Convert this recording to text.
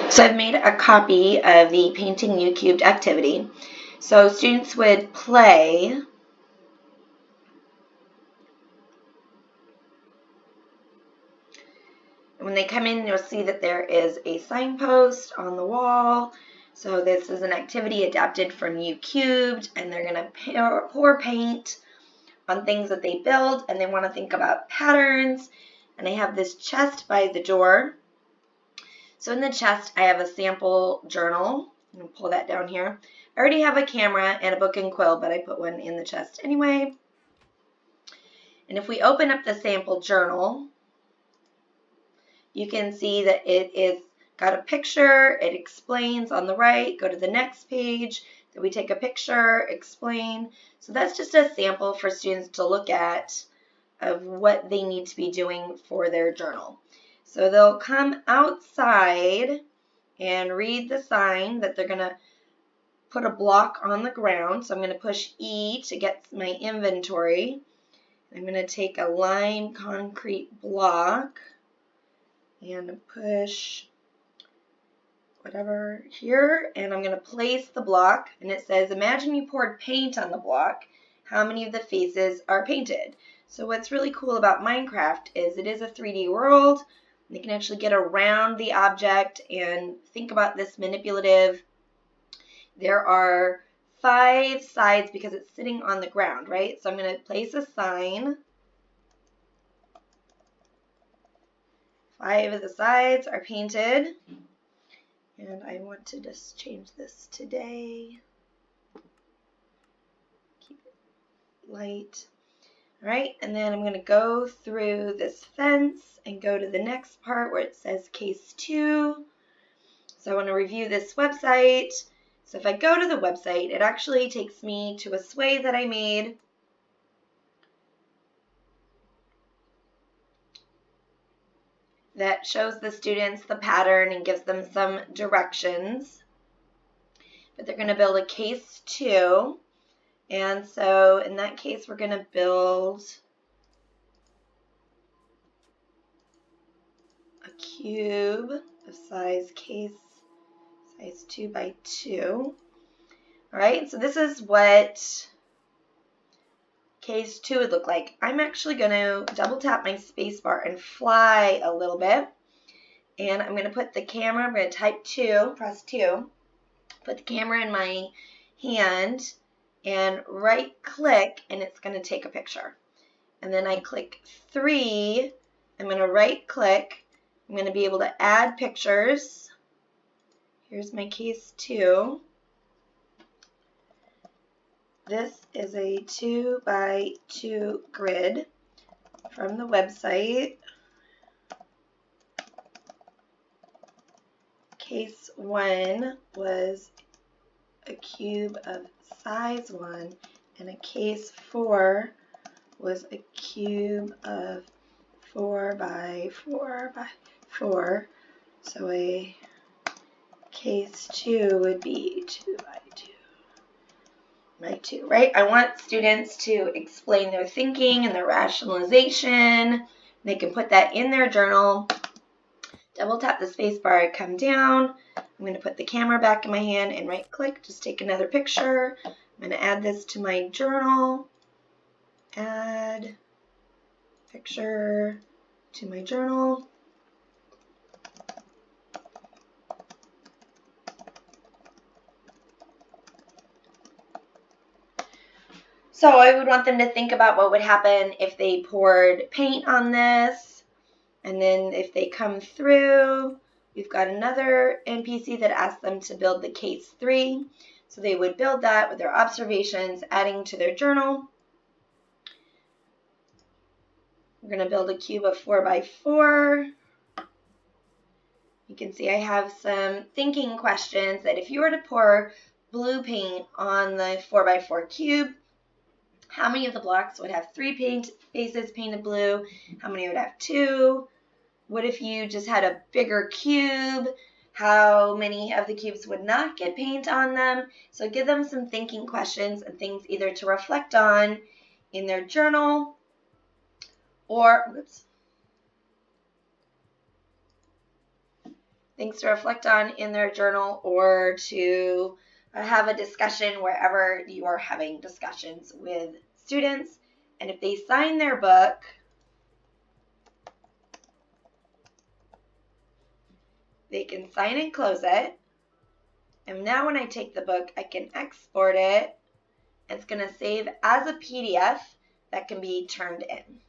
So I've made a copy of the Painting Youcubed activity. So students would play when they come in, you'll see that there is a signpost on the wall. So this is an activity adapted from Youcubed, and they're going to pour paint on things that they build, and they want to think about patterns. And I have this chest by the door. So in the chest, I have a sample journal. I'm going to pull that down here. I already have a camera and a book and quill, but I put one in the chest anyway. And if we open up the sample journal, you can see that it is got a picture. It explains on the right. Go to the next page. Then we take a picture, explain. So that's just a sample for students to look at of what they need to be doing for their journal. So they'll come outside and read the sign that they're going to put a block on the ground. So I'm going to push E to get my inventory. I'm going to take a lime concrete block and push whatever here, and I'm going to place the block, and it says, imagine you poured paint on the block. How many of the faces are painted? So what's really cool about Minecraft is it is a 3D world. You can actually get around the object and think about this manipulative. There are 5 sides because it's sitting on the ground, right? So I'm going to place a sign. 5 of the sides are painted. And I want to just change this today. Keep it light. All right, and then I'm going to go through this fence and go to the next part where it says case 2. So I want to review this website. So if I go to the website, it actually takes me to a sway that I made. That shows the students the pattern and gives them some directions. But they're going to build a case 2. And so in that case, we're going to build a cube of size 2 by 2. All right, so this is what case 2 would look like. I'm actually going to double tap my space bar and fly a little bit. And I'm going to put the camera, I'm going to type 2, press 2, put the camera in my hand and right click, and it's going to take a picture. And then I click 3, I'm going to right click, I'm going to be able to add pictures. Here's my case 2. This is a 2 by 2 grid from the website. Case 1 was a cube of size 1, and a case 4 was a cube of 4 by 4 by 4. So a case 2 would be 2 by 2 by 2, right? I want students to explain their thinking and their rationalization. They can put that in their journal. Double tap the space bar, come down. I'm going to put the camera back in my hand and right click, just take another picture. I'm going to add this to my journal. Add picture to my journal. So I would want them to think about what would happen if they poured paint on this. And then if they come through, we've got another NPC that asks them to build the case 3. So they would build that with their observations, adding to their journal. We're going to build a cube of 4 by 4. You can see I have some thinking questions that if you were to pour blue paint on the 4 by 4 cube, how many of the blocks would have 3 faces painted blue? How many would have 2? What if you just had a bigger cube? How many of the cubes would not get paint on them? So give them some thinking questions and things either to reflect on in their journal or things to reflect on in their journal or to have a discussion wherever you are having discussions with students. And if they sign their book, they can sign and close it. And now when I take the book, I can export it. It's going to save as a PDF that can be turned in.